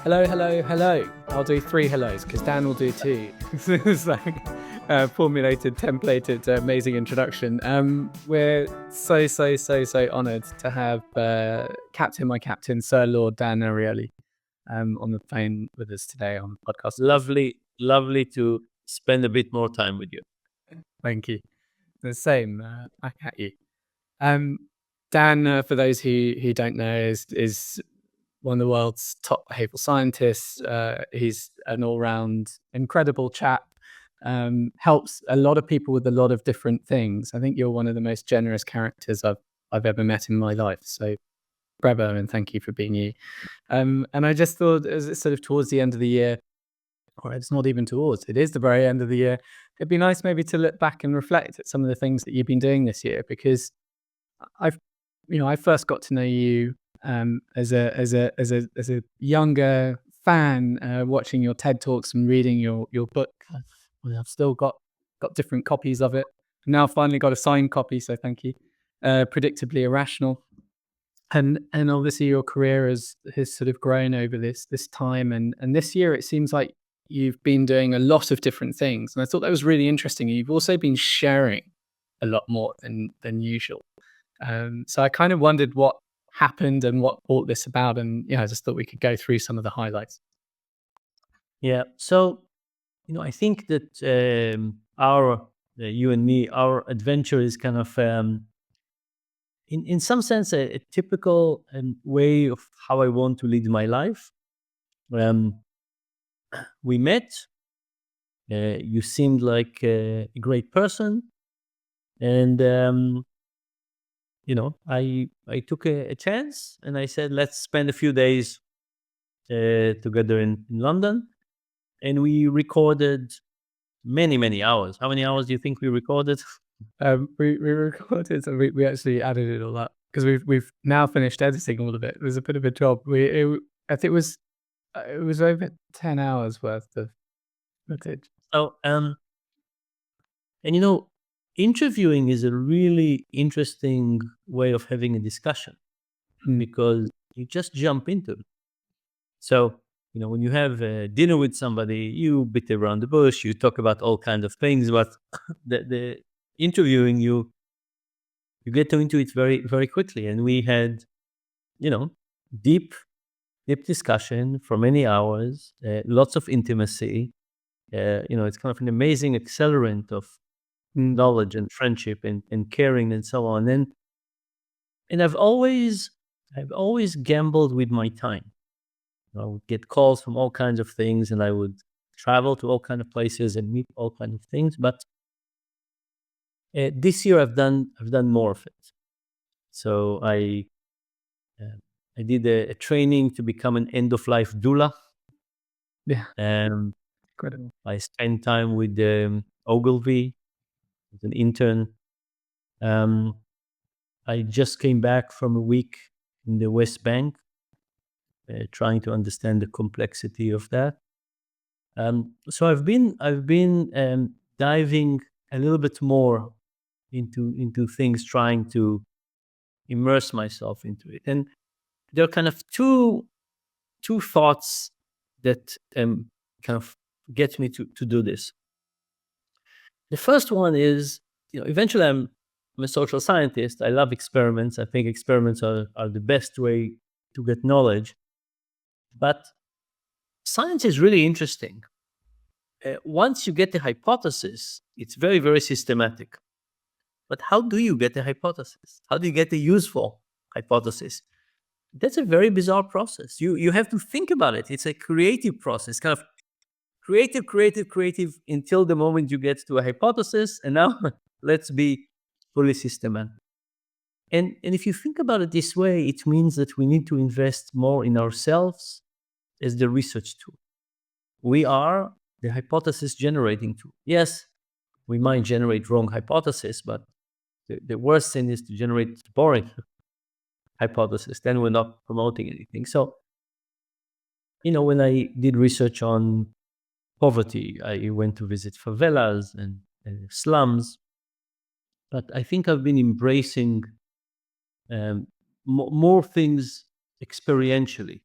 Hello, hello, hello. I'll do 3 hellos because Dan will do 2. It's like formulated, templated, amazing introduction. We're so honoured to have my captain, Sir Lord Dan Ariely, on the phone with us today on the podcast. Lovely to spend a bit more time with you. Thank you. The same back at you. Dan, for those who don't know, is one of the world's top behavioural scientists. He's an all-round incredible chap. Helps a lot of people with a lot of different things. I think you're one of the most generous characters I've ever met in my life. So bravo and thank you for being you. And I just thought, as it's sort of towards the end of the year, or it's not even towards, it is the very end of the year, it'd be nice maybe to look back and reflect at some of the things that you've been doing this year, because I first got to know you as a younger fan, watching your TED Talks and reading your book. I've still got different copies of it. Now I've finally got a signed copy, so thank you. Predictably Irrational. And obviously your career has sort of grown over this time, and this year it seems like you've been doing a lot of different things, and I thought that was really interesting. You've also been sharing a lot more than usual. So I kind of wondered what happened and what brought this about, and I just thought we could go through some of the highlights. Yeah. So, I think that you and me, our adventure is kind of, in some sense, a typical way of how I want to lead my life. We met. You seemed like a great person, and I took a chance, and I said, let's spend a few days together in London, and we recorded many hours. How many hours do you think we recorded? We recorded, so we actually added it all up because we've now finished editing all of it. It was a bit of a job. I think it was over 10 hours worth of footage. So, and interviewing is a really interesting way of having a discussion because you just jump into it. So, when you have dinner with somebody, you beat around the bush, you talk about all kinds of things, but the interviewing, you get into it very, very quickly. And we had, deep discussion for many hours, lots of intimacy. It's kind of an amazing accelerant of knowledge and friendship and caring and so on. And I've always gambled with my time. I would get calls from all kinds of things, and I would travel to all kinds of places and meet all kinds of things. But this year, I've done more of it. So I did a training to become an end of life doula. Yeah, incredible. I spent time with Ogilvy, as an intern. I just came back from a week in the West Bank, trying to understand the complexity of that. So I've been diving a little bit more into things, trying to immerse myself into it. And there are kind of two thoughts that kind of get me to do this. The first one is, eventually I'm a social scientist. I love experiments. I think experiments are the best way to get knowledge. But science is really interesting. Once you get the hypothesis, it's very, very systematic. But how do you get a hypothesis? How do you get a useful hypothesis? That's a very bizarre process. You have to think about it. It's a creative process, kind of creative until the moment you get to a hypothesis. And now let's be fully systematic. And if you think about it this way, it means that we need to invest more in ourselves as the research tool. We are the hypothesis generating tool. Yes, we might generate wrong hypothesis, but the worst thing is to generate boring hypothesis. Then we're not promoting anything. So, when I did research on poverty, I went to visit favelas and slums. But I think I've been embracing more things experientially.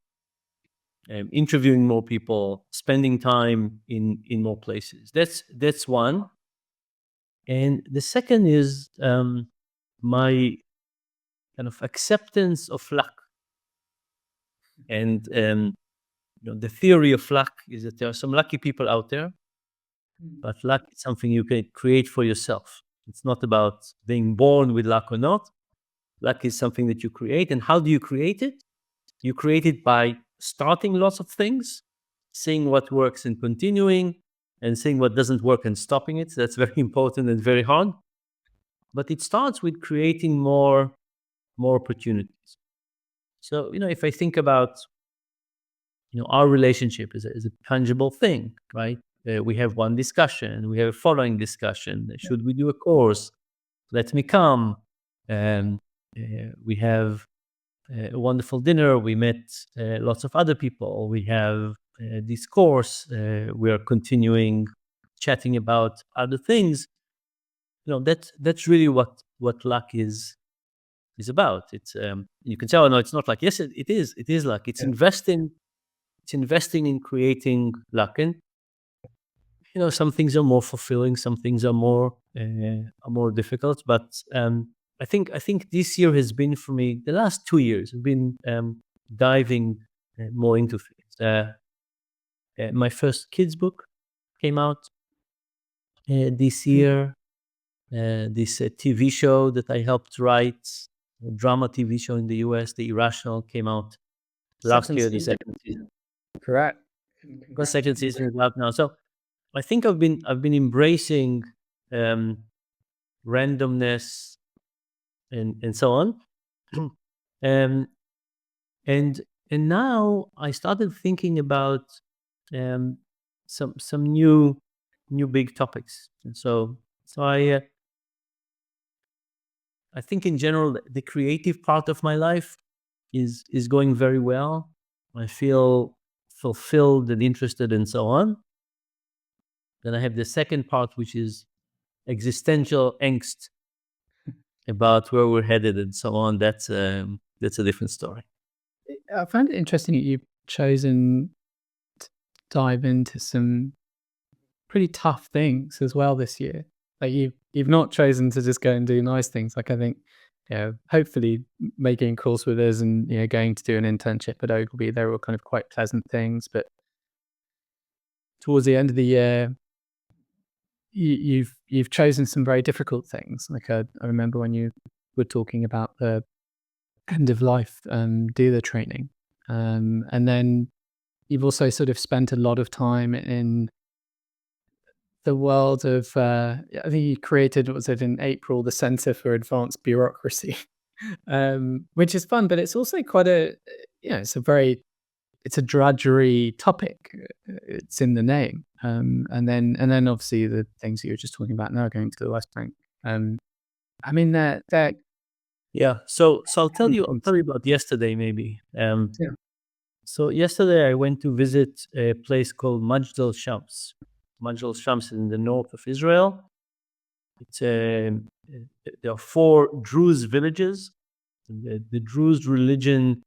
interviewing more people, spending time in more places. That's one. And the second is my kind of acceptance of luck. And the theory of luck is that there are some lucky people out there, but luck is something you can create for yourself. It's not about being born with luck or not. Luck is something that you create. And how do you create it? You create it by starting lots of things, seeing what works and continuing, and seeing what doesn't work and stopping it. That's very important and very hard. But it starts with creating more opportunities. So, if I think about, our relationship is a tangible thing, right? We have one discussion, we have a following discussion. Should we do a course? Let me come. We have a wonderful dinner. We met lots of other people. We have this course. We are continuing chatting about other things. That's really what luck is about. It's you can tell, no, it's not luck. Yes, it is. It is luck. It's investing. It's investing in creating luck, and some things are more fulfilling. Some things are more difficult. But I think this year has been for me. The last 2 years have been diving more into things. My first kids book came out this year. This TV show that I helped write, a drama TV show in the US, The Irrational, came out last year. The second season, Correct. the second season is out now. So I think I've been embracing randomness and so on. And now I started thinking about some new big topics. And so I think in general the creative part of my life is going very well. I feel fulfilled and interested and so on. Then I have the second part, which is existential angst about where we're headed and so on. That's a different story. I find it interesting that you've chosen to dive into some pretty tough things as well this year. Like you've not chosen to just go and do nice things. Like I think, hopefully making a course with us and going to do an internship at Ogilvy, they were kind of quite pleasant things. But towards the end of the year, you've chosen some very difficult things. Like I remember when you were talking about the end of life dealer training, and then you've also sort of spent a lot of time in the world of I think you created, what was it, in April, the Center for Advanced Bureaucracy, which is fun, but it's also quite it's a drudgery topic. It's in the name, and then obviously the things that you were just talking about now, going to the West Bank. I mean that Yeah. So I'll tell you about yesterday maybe. So yesterday I went to visit a place called Majd al-Shams. Majd al-Shams is in the north of Israel. It's there are 4 Druze villages. The Druze religion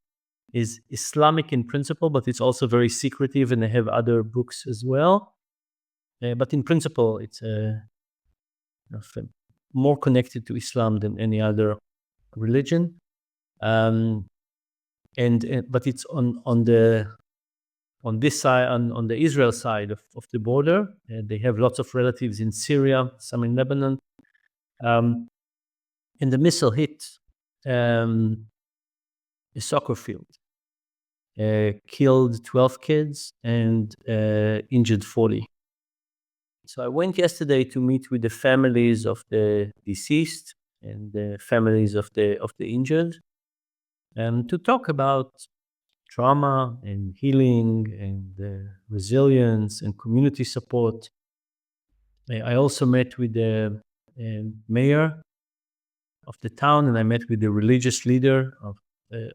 is Islamic in principle, but it's also very secretive, and they have other books as well. But in principle, it's more connected to Islam than any other religion. But it's on this side, on the Israel side of the border. They have lots of relatives in Syria, some in Lebanon. And the missile hit a soccer field, killed 12 kids and injured 40. So I went yesterday to meet with the families of the deceased and the families of the injured, to talk about trauma and healing and resilience and community support. I also met with the mayor of the town, and I met with the religious leader of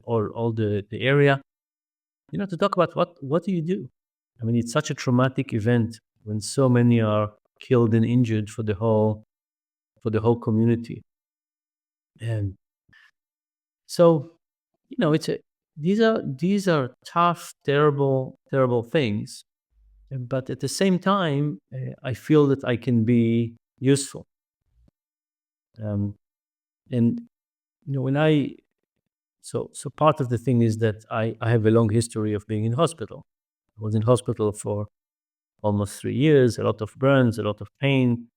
all the area, to talk about what do you do? I mean, it's such a traumatic event when so many are killed and injured for the whole community. And so, these are tough, terrible things. But at the same time, I feel that I can be useful. And when so part of the thing is that I have a long history of being in hospital. I was in hospital for almost 3 years, a lot of burns, a lot of pain.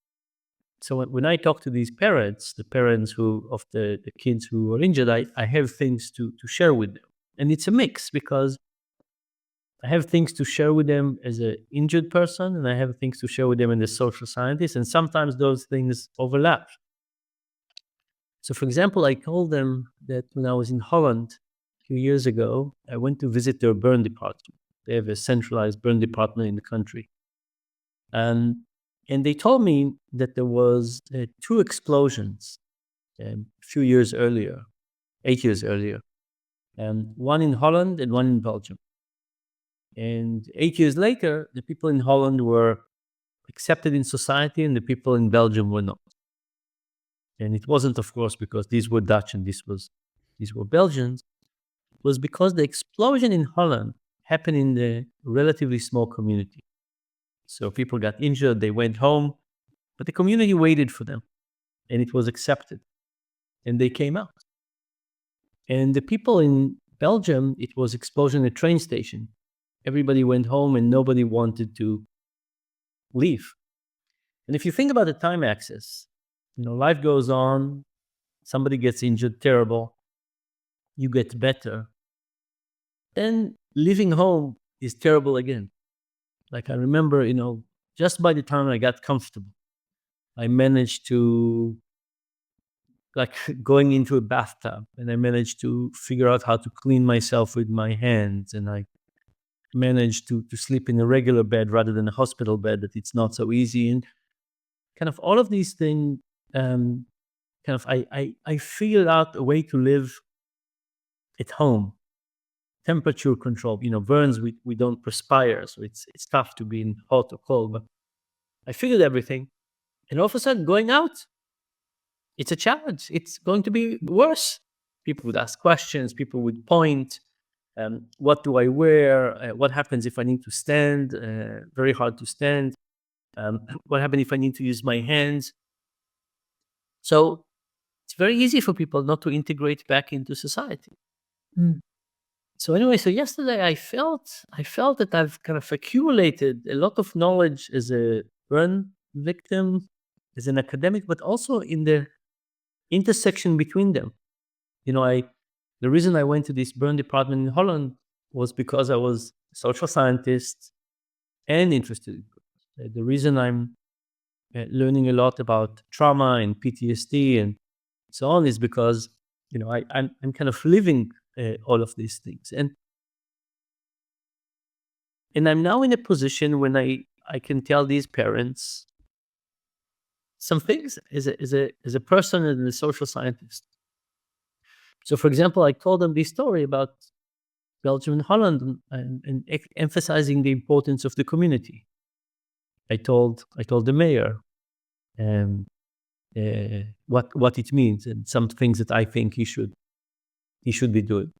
So when I talk to these parents, the parents of the kids who were injured, I have things to share with them. And it's a mix, because I have things to share with them as an injured person, and I have things to share with them as a social scientist, and sometimes those things overlap. So, for example, I told them that when I was in Holland a few years ago, I went to visit their burn department. They have a centralized burn department in the country. And they told me that there was 2 explosions a few years earlier, 8 years earlier, and one in Holland and one in Belgium. And 8 years later, the people in Holland were accepted in society and the people in Belgium were not. And it wasn't, of course, because these were Dutch and these were Belgians. It was because the explosion in Holland happened in the relatively small community. So people got injured, they went home, but the community waited for them, and it was accepted, and they came out. And the people in Belgium, it was explosion at a train station. Everybody went home and nobody wanted to leave. And if you think about the time axis, life goes on, somebody gets injured, terrible, you get better, then leaving home is terrible again. Like, I remember, just by the time I got comfortable, I managed to, like, going into a bathtub, and I managed to figure out how to clean myself with my hands, and I managed to sleep in a regular bed rather than a hospital bed, that it's not so easy. And kind of all of these things, I figured out a way to live at home, temperature control. Burns, we don't perspire, so it's tough to be in hot or cold. But I figured everything, and all of a sudden, going out, it's a challenge. It's going to be worse. People would ask questions. People would point. What do I wear? What happens if I need to stand? Very hard to stand. What happens if I need to use my hands? So it's very easy for people not to integrate back into society. So anyway, so yesterday I felt that I've kind of accumulated a lot of knowledge as a burn victim, as an academic, but also in the intersection between them. The reason I went to this burn department in Holland was because I was a social scientist and interested in burns. The reason I'm learning a lot about trauma and PTSD and so on is because I'm kind of living all of these things, and I'm now in a position when I can tell these parents some things as a person and a social scientist. So, for example, I told them this story about Belgium and Holland, and emphasizing the importance of the community. I told the mayor what it means, and some things that I think he should be doing.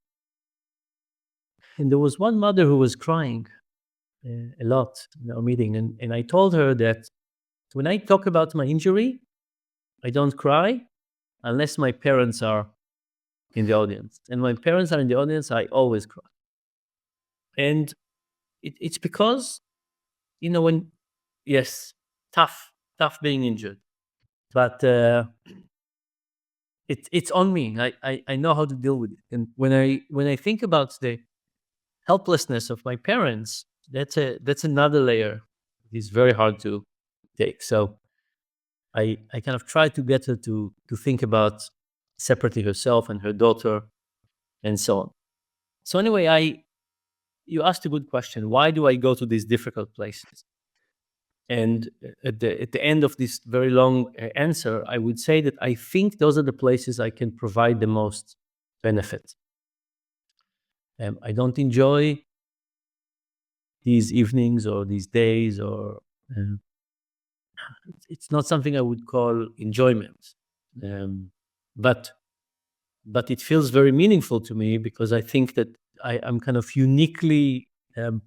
And there was one mother who was crying a lot in our meeting, and I told her that when I talk about my injury, I don't cry unless my parents are in the audience. And when parents are in the audience, I always cry. And it's because, yes, tough being injured. But it's on me. I know how to deal with it. And when I think about the helplessness of my parents, that's another layer. It's very hard to take. So I kind of try to get her to think about separating herself and her daughter and so on. So anyway, you asked a good question. Why do I go to these difficult places? And at the end of this very long answer, I would say that I think those are the places I can provide the most benefit. I don't enjoy these evenings or these days, or it's not something I would call enjoyment. But it feels very meaningful to me, because I think that I'm kind of uniquely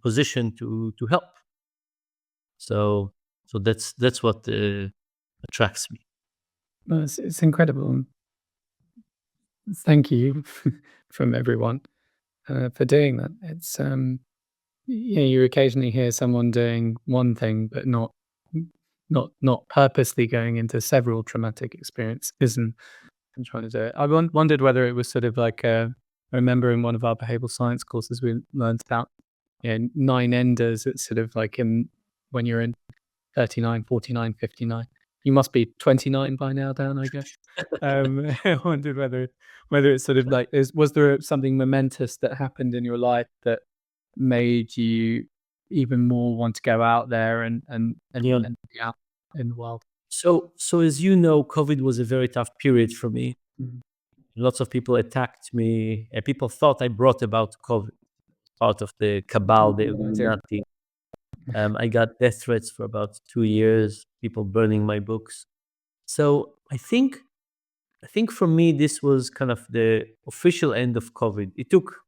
positioned to help. So that's what attracts me. Well, it's incredible. Thank you from everyone for doing that. It's you occasionally hear someone doing one thing, but not purposely going into several traumatic experiences and trying to do it. I wondered whether it was sort of like I remember in one of our behavioral science courses we learned about 9 enders. It's sort of like when you're in 39, 49, 59. You must be 29 by now, Dan, I guess. I wondered whether it's sort of like was there something momentous that happened in your life that made you even more want to go out there and Yeah. be out in the world? So as you know, COVID was a very tough period for me. Mhm. Lots of people attacked me, and people thought I brought about COVID, part of the cabal, the Illuminati. I got death threats for about 2 years, people burning my books. So I think for me, this was kind of the official end of COVID. It took,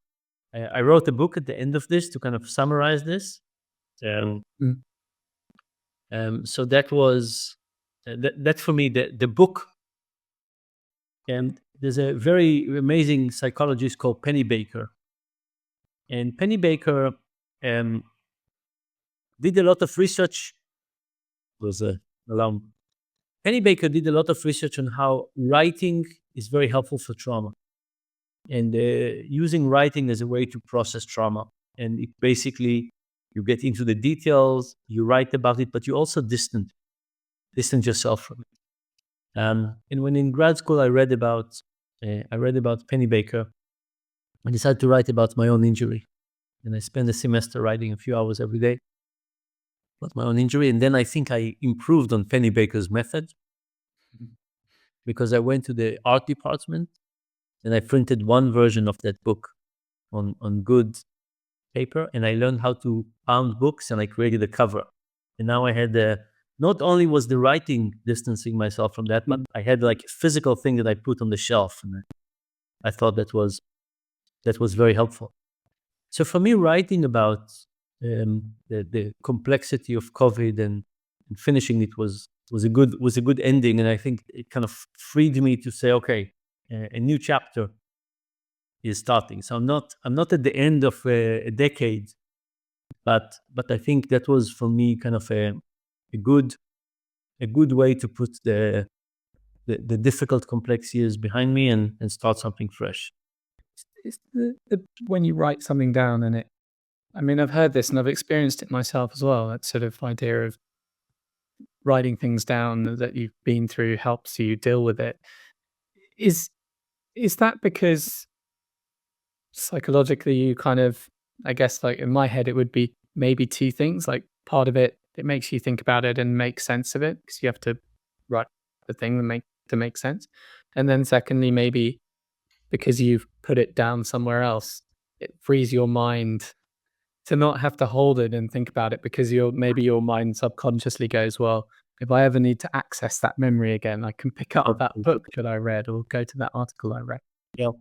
I wrote a book at the end of this to kind of summarize this. Um, Mm. so that was, that for me, the book. And there's a very amazing psychologist called Penny Baker. And Penny Baker um, did a lot of research. Was a alarm. Penny Baker did a lot of research on how writing is very helpful for trauma, and using writing as a way to process trauma. And it basically, you get into the details, you write about it, but you also distance yourself from it. And when in grad school, I read about Penny Baker. I decided to write about my own injury, and I spent a semester writing a few hours every day about my own injury. And then I think I improved on Penny Baker's method, because I went to the art department and I printed one version of that book on good paper, and I learned how to bound books, and I created a cover. And now I had not only was the writing distancing myself from that, but I had like a physical thing that I put on the shelf, and I thought that was very helpful. So for me, writing about the complexity of COVID and finishing it was a good ending, and I think it kind of freed me to say, okay, a new chapter is starting. So I'm not at the end of a decade, but I think that was for me kind of a good way to put the difficult complex years behind me and start something fresh. It's when you write something down and I mean, I've heard this and I've experienced it myself as well. That sort of idea of writing things down that you've been through helps you deal with it. Is is that because psychologically you kind of, I guess, like in my head it would be maybe two things. Like part of it makes you think about it and make sense of it because you have to write the thing to make sense. And then secondly, maybe because you've put it down somewhere else, it frees your mind to not have to hold it and think about it because maybe your mind subconsciously goes, well, if I ever need to access that memory again, I can pick up that book that I read or go to that article I read. Yeah.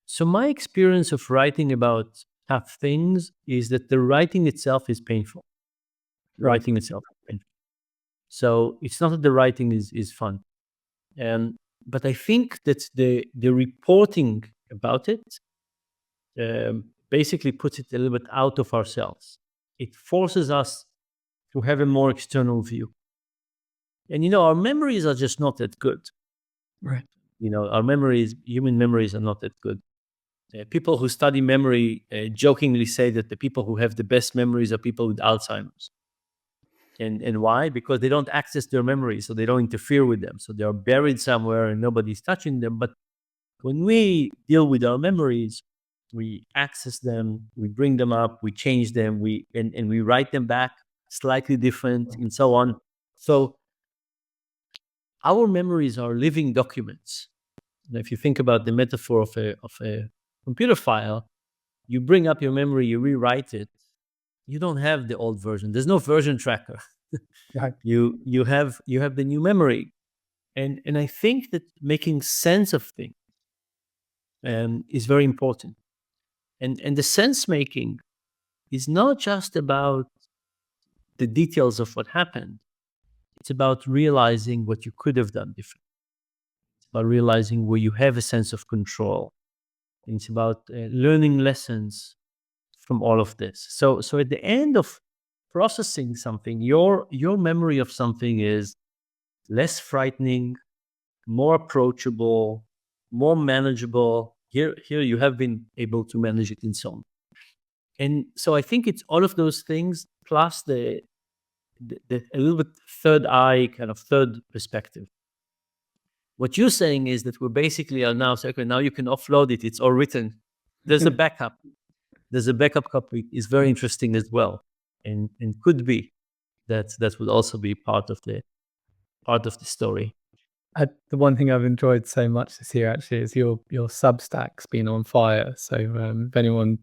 So my experience of writing about tough things is that the writing itself is painful. Right. Writing itself is painful. So it's not that the writing is fun. But I think that the reporting about it basically puts it a little bit out of ourselves. It forces us to have a more external view. And our memories are just not that good. Right. Our human memories are not that good. People who study memory jokingly say that the people who have the best memories are people with Alzheimer's. And why? Because they don't access their memories, so they don't interfere with them. So they are buried somewhere and nobody's touching them. But when we deal with our memories, we access them, we bring them up, we change them, and we write them back slightly different, and so on. So our memories are living documents. And if you think about the metaphor of a computer file, you bring up your memory, you rewrite it. You don't have the old version. There's no version tracker. Right. You have the new memory, and I think that making sense of things is very important. And the sense making is not just about the details of what happened. It's about realizing what you could have done different. It's about realizing where you have a sense of control. And it's about learning lessons from all of this. So at the end of processing something, your memory of something is less frightening, more approachable, more manageable. Here you have been able to manage it in some. And so I think it's all of those things plus the a little bit third eye, kind of third perspective. What you're saying is that we basically are now saying, okay, now you can offload it. It's all written. There's a backup. There's a backup copy. It's very interesting as well, and could be that would also be part of the story. The one thing I've enjoyed so much this year actually is your Substack's been on fire. So if anyone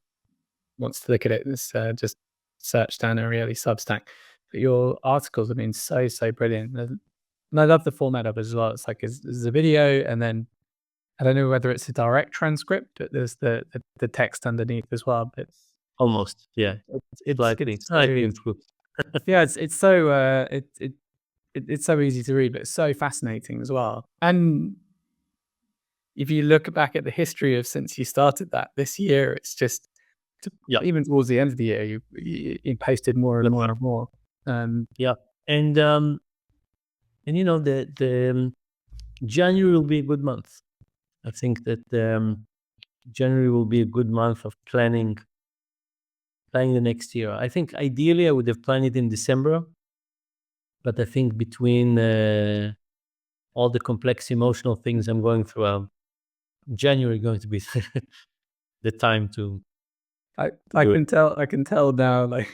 wants to look at it, just search Dan Ariely Substack. But your articles have been so brilliant, and I love the format of it as well. It's like there's a video, and then I don't know whether it's a direct transcript, but there's the text underneath as well. But Almost, yeah. it's like it's yeah, it's so easy to read, but it's so fascinating as well. And if you look back at the history of since you started that this year, it's just even towards the end of the year, you posted more and more and more. Yeah, and you know the January will be a good month. I think that January will be a good month of planning the next year. I think ideally I would have planned it in December, but I think between all the complex emotional things I'm going through, January going to be the time to. I can tell now. Like,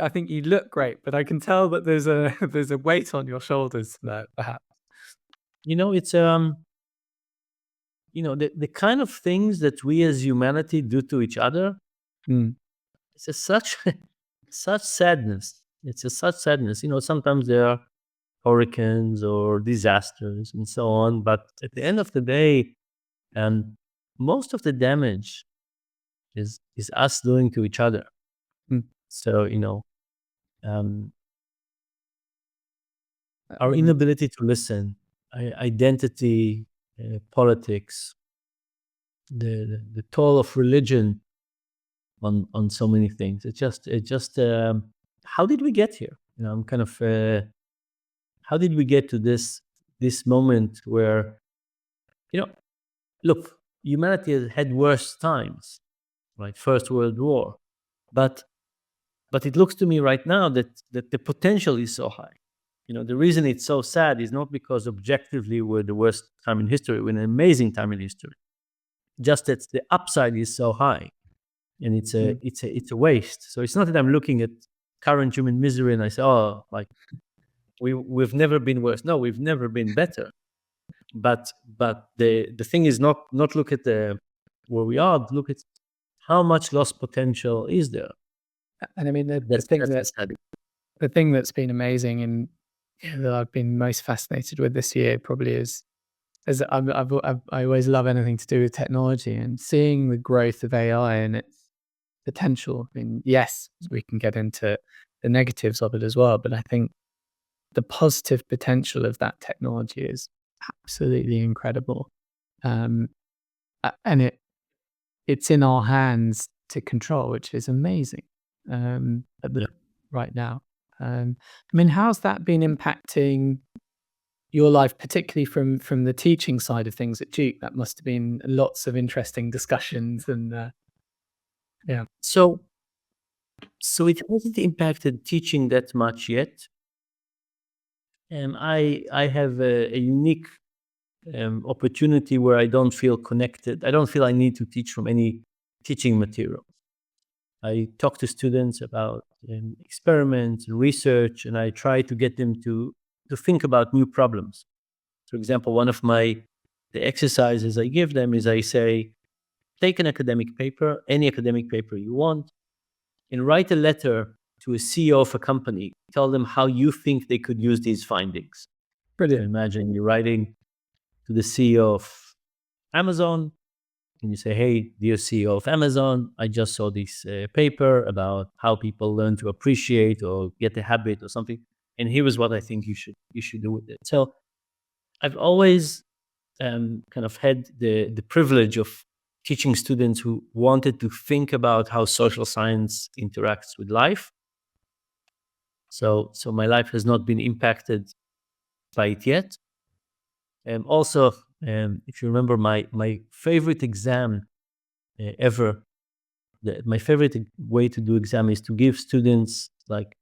I think you look great, but I can tell that there's a weight on your shoulders now, perhaps. You know, it's you know, the kind of things that we as humanity do to each other. It's a such sadness. It's a such sadness. You know, sometimes there are hurricanes or disasters and so on, but at the end of the day, most of the damage is us doing to each other. So you know, our inability to listen, identity, politics, the toll of religion on so many things. It just how did we get here? You know, I'm kind of how did we get to this moment where, you know, look, humanity has had worse times, right? First World War, but it looks to me right now that the potential is so high. You know, the reason it's so sad is not because objectively we're the worst time in history. We're an amazing time in history. Just that the upside is so high, and it's a waste. So it's not that I'm looking at current human misery and I say, oh, like we've never been worse. No, we've never been better. But the thing is not look at where we are. Look at how much lost potential is there. And I mean the thing that's been amazing and that I've been most fascinated with this year probably is I always love anything to do with technology and seeing the growth of AI and its potential. I mean, yes, we can get into the negatives of it as well, but I think the positive potential of that technology is absolutely incredible. And it's in our hands to control, which is amazing right now. I mean, how's that been impacting your life, particularly from the teaching side of things at Duke? That must have been lots of interesting discussions and yeah. So it hasn't impacted teaching that much yet. I have a unique opportunity where I don't feel connected. I don't feel I need to teach from any teaching material. I talk to students about experiments and research, and I try to get them to think about new problems. For example, one of the exercises I give them is I say, take an academic paper, any academic paper you want, and write a letter to a CEO of a company. Tell them how you think they could use these findings. Brilliant. So imagine you're writing to the CEO of Amazon, and you say, "Hey, dear CEO of Amazon, I just saw this paper about how people learn to appreciate or get a habit or something, and here is what I think you should do with it." So I've always kind of had the privilege of teaching students who wanted to think about how social science interacts with life. So my life has not been impacted by it yet. Also, if you remember, my favorite exam ever, my favorite way to do exam is to give students like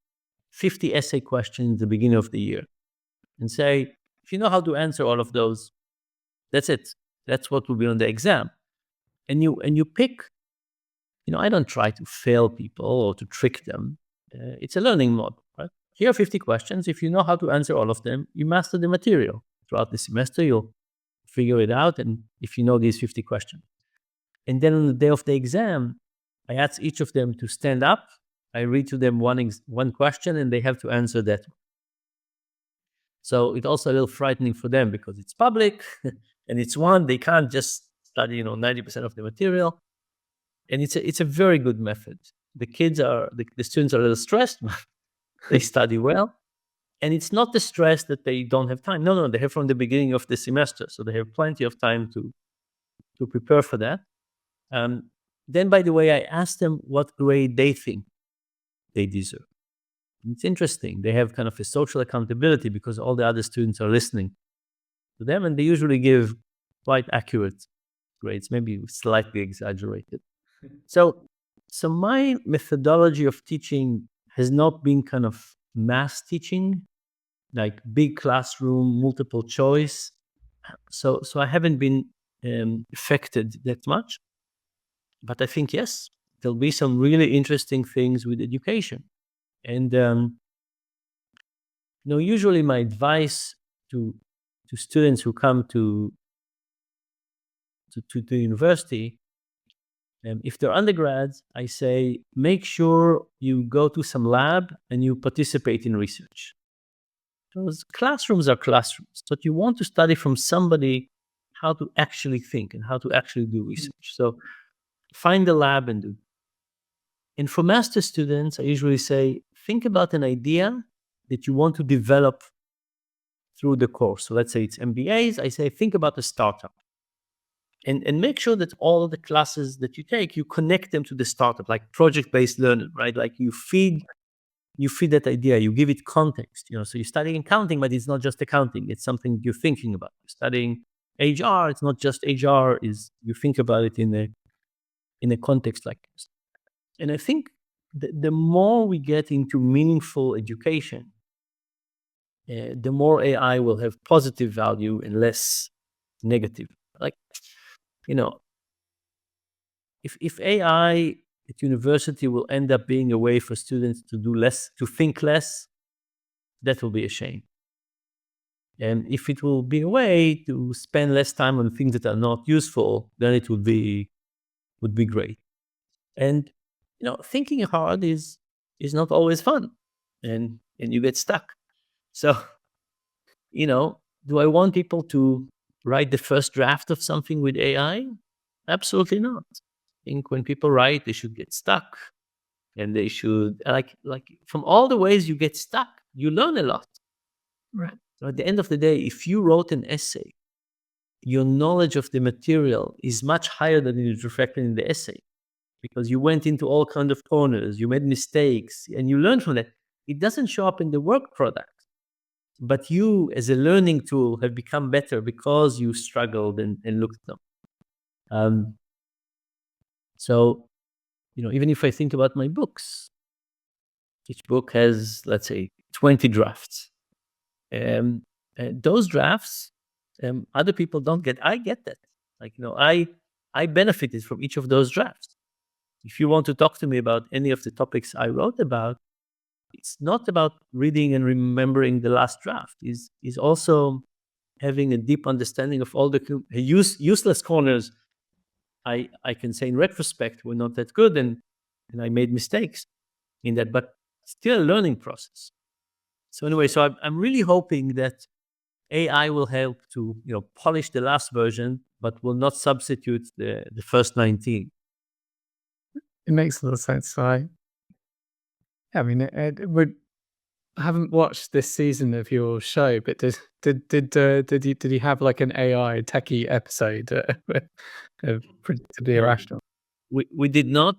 50 essay questions at the beginning of the year and say, if you know how to answer all of those, that's it. That's what will be on the exam. And you pick, I don't try to fail people or to trick them. It's a learning model, right? Here are 50 questions. If you know how to answer all of them, you master the material. Throughout the semester, you'll figure it out. And if you know these 50 questions. And then on the day of the exam, I ask each of them to stand up. I read to them one question, and they have to answer that one. So it's also a little frightening for them because it's public and it's one. They can't just study, 90% of the material. And it's a very good method. The students are a little stressed, but they study well. And it's not the stress that they don't have time. No, they have from the beginning of the semester. So they have plenty of time to prepare for that. Then, by the way, I asked them what grade they think they deserve. And it's interesting. They have kind of a social accountability because all the other students are listening to them, and they usually give quite accurate grades, maybe slightly exaggerated. So my methodology of teaching has not been kind of mass teaching, like big classroom, multiple choice. So I haven't been affected that much. But I think, yes, there'll be some really interesting things with education. And, usually my advice to students who come to the university, if they're undergrads, I say, make sure you go to some lab and you participate in research. Because classrooms are classrooms, but you want to study from somebody how to actually think and how to actually do research. So find a lab and do. And for master students, I usually say, think about an idea that you want to develop through the course. So let's say it's MBAs. I say, think about a startup. And make sure that all of the classes that you take, you connect them to the startup, like project-based learning, right? Like you feed that idea, you give it context. So you're studying accounting, but it's not just accounting. It's something you're thinking about. You're studying HR. It's not just HR. You think about it in a context like this. And I think the more we get into meaningful education, the more AI will have positive value and less negative. Like, if AI at university will end up being a way for students to do less, to think less, that will be a shame. And if it will be a way to spend less time on things that are not useful, then it would be great. And thinking hard is not always fun, and you get stuck. So, do I want people to write the first draft of something with AI? Absolutely not. I think when people write, they should get stuck, and they should like from all the ways you get stuck, you learn a lot. Right. So at the end of the day, if you wrote an essay, your knowledge of the material is much higher than it is reflected in the essay, because you went into all kinds of corners, you made mistakes, and you learn from that. It doesn't show up in the work product, but you, as a learning tool, have become better because you struggled and looked at them. So, even if I think about my books, each book has, let's say, 20 drafts. Those drafts, other people don't get. I get that. Like, I benefited from each of those drafts. If you want to talk to me about any of the topics I wrote about, it's not about reading and remembering the last draft. Is also having a deep understanding of all the useless corners. I can say in retrospect were not that good, and I made mistakes in that, but still a learning process. So anyway, I'm really hoping that AI will help to polish the last version, but will not substitute the first 19. It makes a lot of sense. I mean, I haven't watched this season of your show, but did you have like an AI techie episode predictably No, irrational? we did not.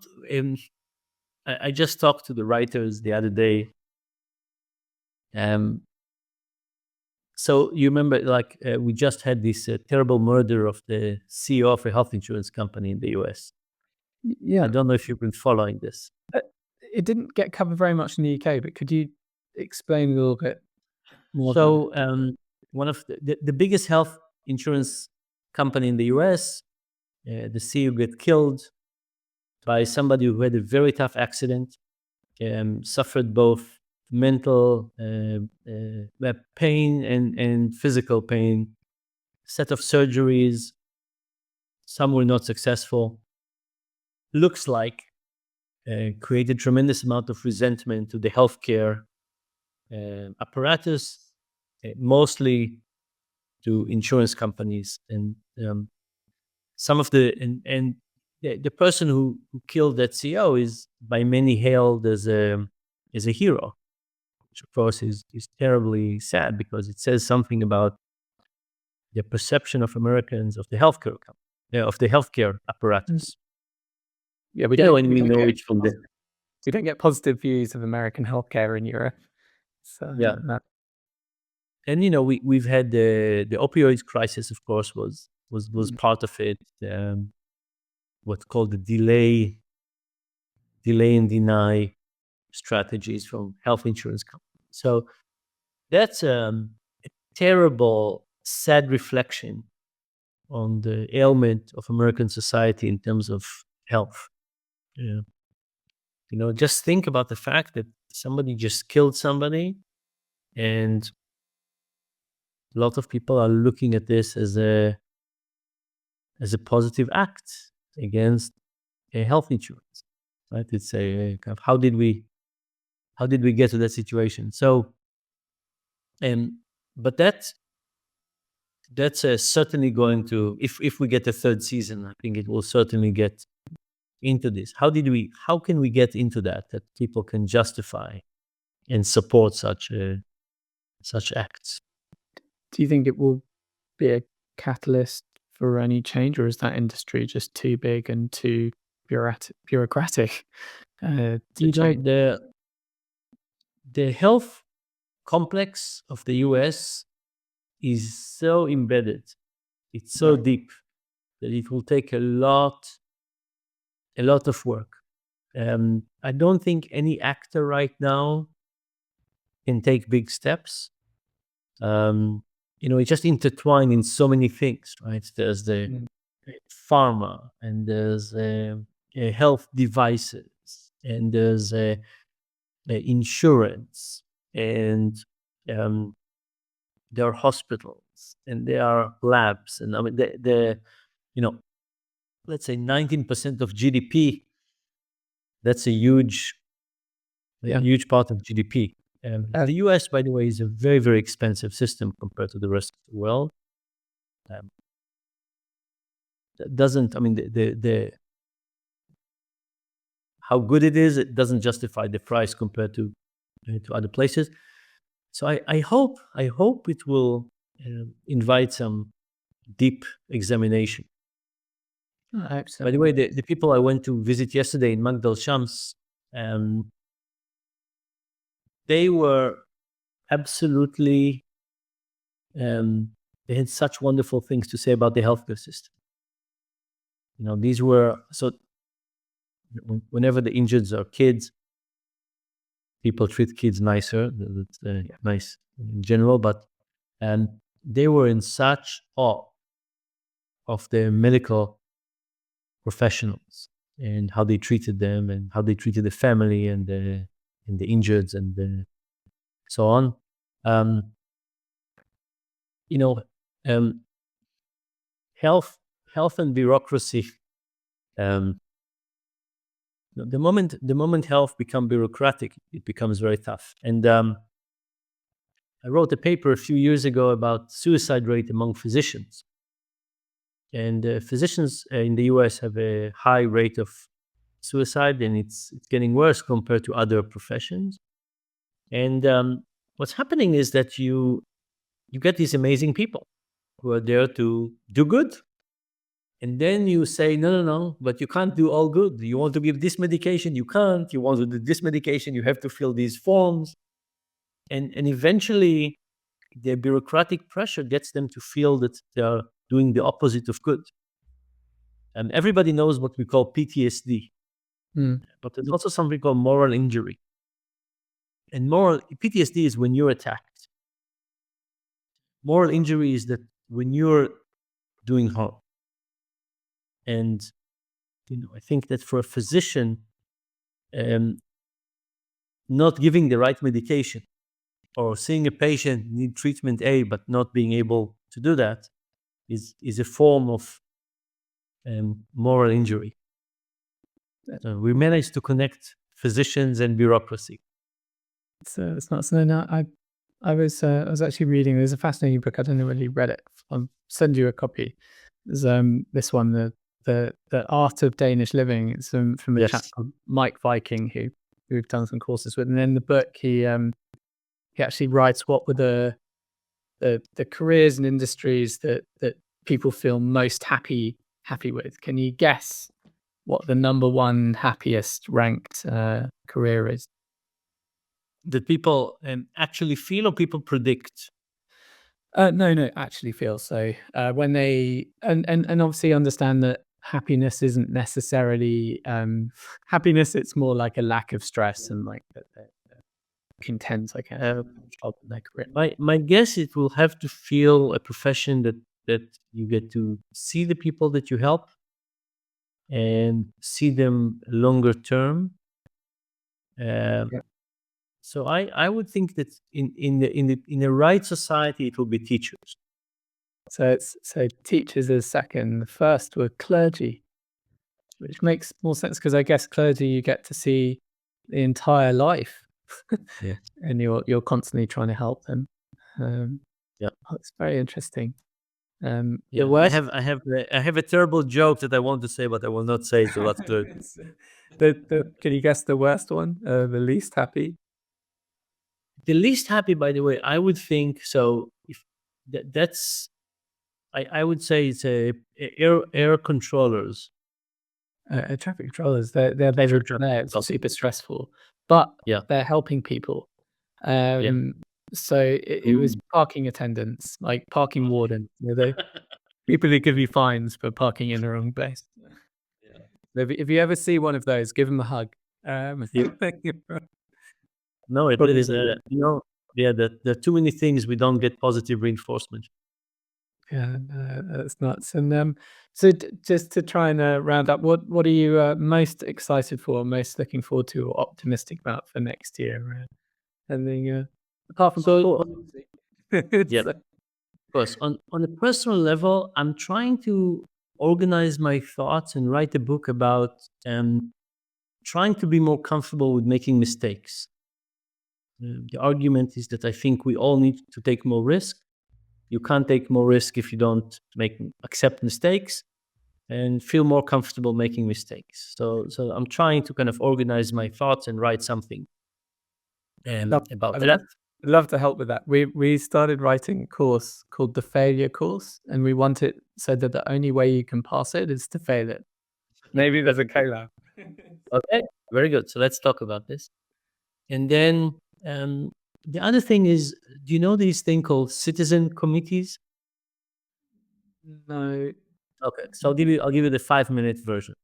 I just talked to the writers the other day. So you remember, like, we just had this terrible murder of the CEO of a health insurance company in the US. Yeah, I don't know if you've been following this. it didn't get covered very much in the UK, but could you explain a little bit more? So one of the biggest health insurance company in the US, the CEO get killed by somebody who had a very tough accident, suffered both mental pain and physical pain, set of surgeries, some were not successful. Looks like created tremendous amount of resentment to the healthcare apparatus, mostly to insurance companies, and some of the person who killed that CEO is by many hailed as a hero, which of course is terribly sad because it says something about the perception of Americans of the healthcare apparatus. Yeah, we When we know it from the we don't get positive views of American healthcare in Europe. So Yeah. And we've had the opioids crisis, of course, was part of it. What's called the delay and deny strategies from health insurance companies. So that's a terrible, sad reflection on the ailment of American society in terms of health. Yeah. Just think about the fact that somebody just killed somebody, and a lot of people are looking at this as a positive act against health insurance, right? It's a kind of how did we get to that situation? So, but that's certainly going to, if we get a third season, I think it will certainly get into this. How can we get into that people can justify and support such acts? Do you think it will be a catalyst for any change, or is that industry just too big and too bureaucratic? The health complex of the US is so embedded, it's so deep that it will take a lot of work. I don't think any actor right now can take big steps. It's just intertwined in so many things, right? There's the pharma, and there's health devices, and there's insurance, and there are hospitals, and there are labs, and I mean let's say 19% of GDP. That's a huge part of GDP. The US, by the way, is a very, very expensive system compared to the rest of the world. That doesn't, I mean, the how good it is, it doesn't justify the price compared to other places. So I hope it will invite some deep examination. By the way, the people I went to visit yesterday in Magdal Shams, they were absolutely, they had such wonderful things to say about the healthcare system. These were, so whenever the injured are kids, people treat kids nicer. That's nice in general, but they were in such awe of the medical professionals and how they treated them and how they treated the family and the injured and so on. Health and bureaucracy. The moment health become bureaucratic, it becomes very tough. And I wrote a paper a few years ago about suicide rate among physicians. And physicians in the US have a high rate of suicide, and it's getting worse compared to other professions. And what's happening is that you get these amazing people who are there to do good. And then you say, no, no, no, but you can't do all good. You want to give this medication, you can't. You want to do this medication, you have to fill these forms. And eventually, the bureaucratic pressure gets them to feel that they are doing the opposite of good. And everybody knows what we call PTSD, but there's also something called moral injury. And moral PTSD is when you're attacked. Moral injury is that when you're doing harm. And I think that for a physician, not giving the right medication or seeing a patient need treatment A but not being able to do that is a form of moral injury. We managed to connect physicians and bureaucracy. It's not so. No, I was actually reading. There's a fascinating book. I don't know whether you read it. I'll send you a copy. There's this one, the Art of Danish Living. It's from a chap called Mike Viking who we've done some courses with. And in the book, he actually writes what were the careers and industries that people feel most happy with. Can you guess what the number one happiest ranked career is? That people actually feel or people predict? No, actually feel. So when they and obviously understand that happiness isn't necessarily happiness. It's more like a lack of stress and like that content, like their career. My guess, it will have to feel a profession that you get to see the people that you help and see them longer term. So I would think that in the right society, it will be teachers. So teachers is second. The first were clergy, which makes more sense because I guess clergy, you get to see the entire life. Yeah. And you're constantly trying to help them. It's very interesting. Well, I have a terrible joke that I want to say, but I will not say. So that's good. Can you guess the worst one? The least happy? The least happy, by the way, I would think so. If that's, I would say it's air controllers. Traffic controllers. It's super stressful, but they're helping people. So it was parking attendants, like parking warden. People who give you fines for parking in the wrong place. If you ever see one of those, give them a hug. No, it is. There are too many things we don't get positive reinforcement. Yeah, that's nuts. And so just to try and round up, what are you most excited for, most looking forward to, or optimistic about for next year? And apart from of course, on a personal level, I'm trying to organize my thoughts and write a book about trying to be more comfortable with making mistakes. The argument is that I think we all need to take more risk. You can't take more risk if you don't accept mistakes and feel more comfortable making mistakes. So I'm trying to kind of organize my thoughts and write something about that. I'd love to help with that. We started writing a course called the Failure Course, and we want it so that the only way you can pass it is to fail it. Maybe there's a collab. Okay, very good. So let's talk about this. And then the other thing is, do you know these thing called citizen committees? No. Okay, so I'll give you the 5-minute version.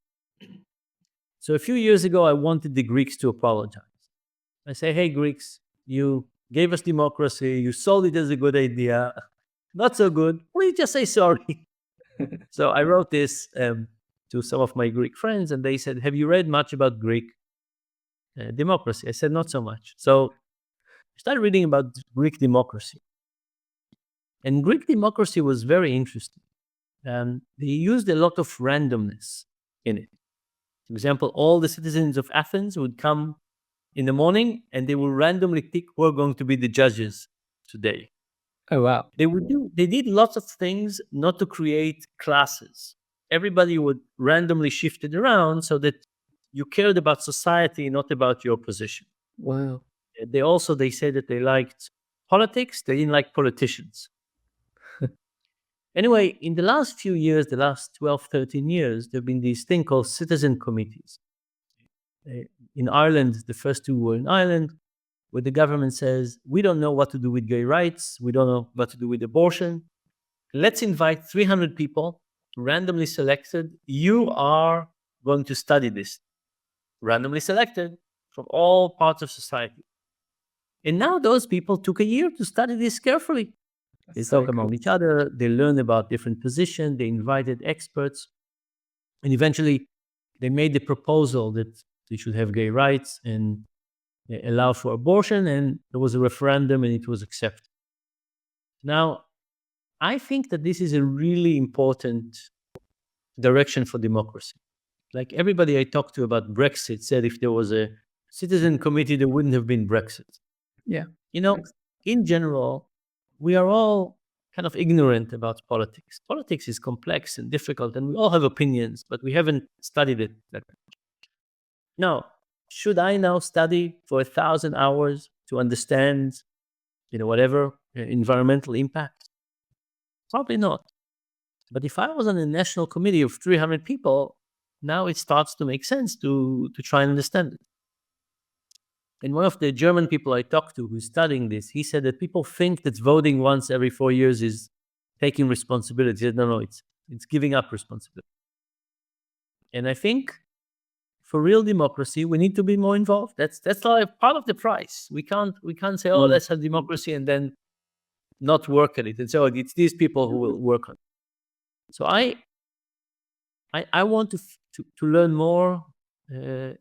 So a few years ago, I wanted the Greeks to apologize. I say, hey, Greeks, you gave us democracy. You sold it as a good idea. Not so good. Please just say sorry. So I wrote this to some of my Greek friends, and they said, have you read much about Greek democracy? I said, not so much. So I started reading about Greek democracy. And Greek democracy was very interesting. They used a lot of randomness in it. For example, all the citizens of Athens would come in the morning and they will randomly pick who are going to be the judges today. Oh, wow. They did lots of things not to create classes. Everybody would randomly shift it around so that you cared about society, not about your position. Wow. They said that they liked politics, they didn't like politicians. Anyway, in the last few years, the last 12, 13 years, there have been these thing called citizen committees. In Ireland, the first two were in Ireland, where the government says, we don't know what to do with gay rights, we don't know what to do with abortion. Let's invite 300 people, randomly selected. You are going to study this, randomly selected from all parts of society. And now those people took a year to study this carefully. They talk among each other, they learn about different positions, they invited experts, and eventually they made the proposal that they should have gay rights and allow for abortion, and there was a referendum and it was accepted. Now, I think that this is a really important direction for democracy. Like everybody I talked to about Brexit said if there was a citizen committee, there wouldn't have been Brexit. Yeah. You know, in general, we are all kind of ignorant about politics. Politics is complex and difficult, and we all have opinions, but we haven't studied it that much. Now, should I now study for 1,000 hours to understand, whatever environmental impact? Probably not. But if I was on a national committee of 300 people, now it starts to make sense to try and understand it. And one of the German people I talked to who's studying this, he said that people think that voting once every 4 years is taking responsibility. He said, no, it's giving up responsibility. And I think for real democracy, we need to be more involved. That's like part of the price. We can't say, oh, let's have democracy and then not work at it. And so it's these people who will work on it. So I want to learn more,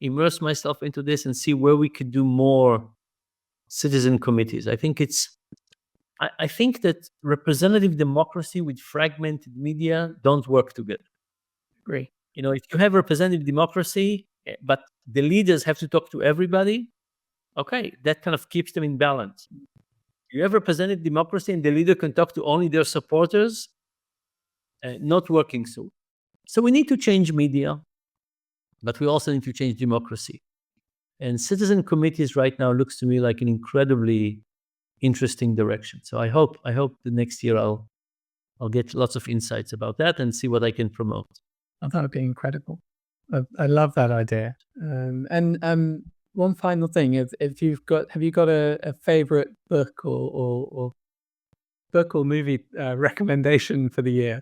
immerse myself into this and see where we could do more citizen committees. I think I think that representative democracy with fragmented media don't work together. Agree. If you have representative democracy, but the leaders have to talk to everybody, okay, that kind of keeps them in balance. You have representative democracy and the leader can talk to only their supporters, not working so. So we need to change media, but we also need to change democracy. And citizen committees right now looks to me like an incredibly interesting direction. So I hope the next year I'll get lots of insights about that and see what I can promote. Oh, that would be incredible. I love that idea. And one final thing, have you got a favorite book or book or movie recommendation for the year?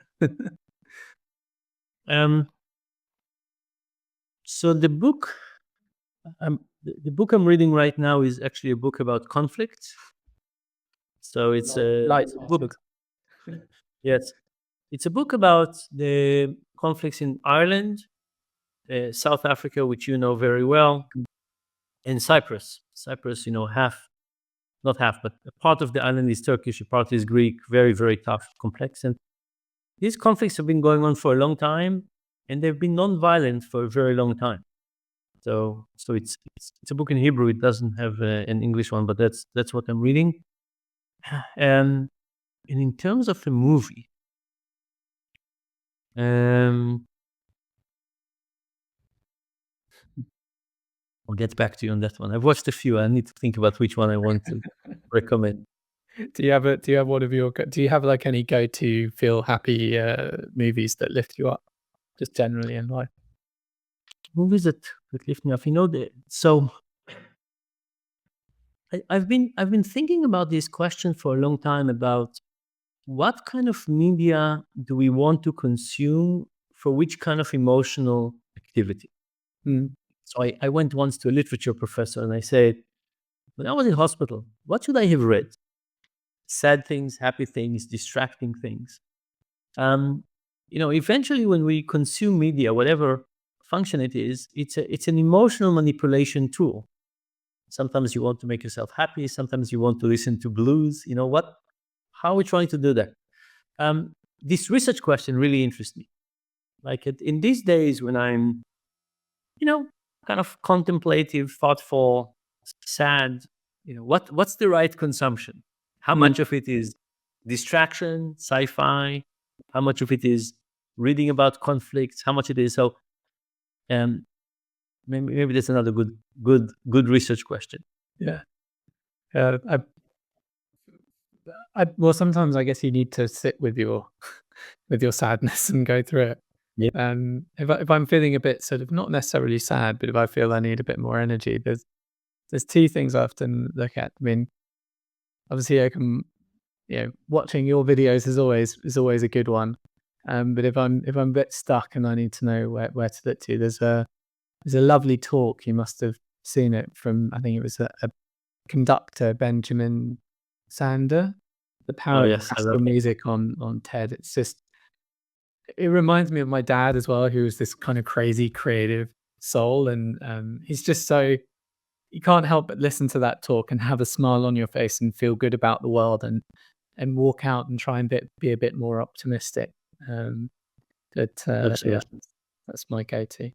So the book I'm reading right now is actually a book about conflict. So it's a book. Yes, it's a book about the conflicts in Ireland, South Africa, which you know very well, and Cyprus. Cyprus, not half, but a part of the island is Turkish, a part is Greek. Very, very tough, complex, and these conflicts have been going on for a long time, and they've been non-violent for a very long time. So it's a book in Hebrew. It doesn't have an English one, but that's what I'm reading. And in terms of a movie, I'll get back to you on that one. I've watched a few. I need to think about which one I want to recommend. Do you have one of your? Do you have like any go-to feel happy movies that lift you up, just generally in life? Movies that lift me up. So I've been thinking about this question for a long time about what kind of media do we want to consume for which kind of emotional activity. So I went once to a literature professor and I said, when I was in hospital, what should I have read? Sad things, happy things, distracting things. Eventually when we consume media, whatever function it is, it's an emotional manipulation tool. Sometimes you want to make yourself happy. Sometimes you want to listen to blues. How are we trying to do that? This research question really interests me. Like in these days when I'm, kind of contemplative, thoughtful, sad, what's the right consumption? How much of it is distraction, sci-fi, how much of it is reading about conflicts, how much it is. So maybe that's another good research question. Yeah. Well, sometimes I guess you need to sit with your with your sadness and go through it. Yeah. If I'm feeling a bit sort of not necessarily sad, but if I feel I need a bit more energy, there's two things I often look at. I mean, obviously, I can, watching your videos is always a good one. But if I'm a bit stuck and I need to know where to look to, there's a lovely talk, you must have seen it, from, I think it was a conductor, Benjamin Sander, The Power of Yes, I Classical love it. Music on TED. It's just, it reminds me of my dad as well, who was this kind of crazy creative soul, and he's just so, you can't help but listen to that talk and have a smile on your face and feel good about the world, and walk out and try and be a bit more optimistic. Yeah, that's my go-to.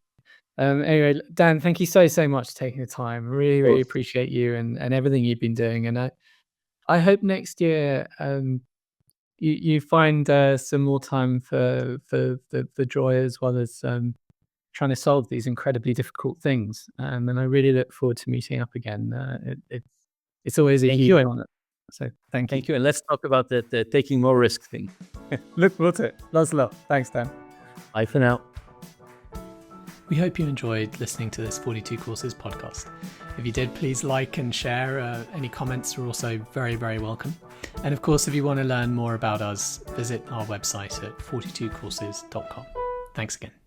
Anyway, Dan, thank you so much for taking the time. Really appreciate you and everything you've been doing. And I hope next year you find some more time for the joy, as well as trying to solve these incredibly difficult things. And I really look forward to meeting up again. It's always a huge honor. So thank you. And let's talk about the taking more risk thing. Look forward to it. Lots of love. Thanks, Dan. Bye for now. We hope you enjoyed listening to this 42 Courses podcast. If you did, please like and share. Any comments are also very, very welcome. And of course, if you want to learn more about us, visit our website at 42courses.com. Thanks again.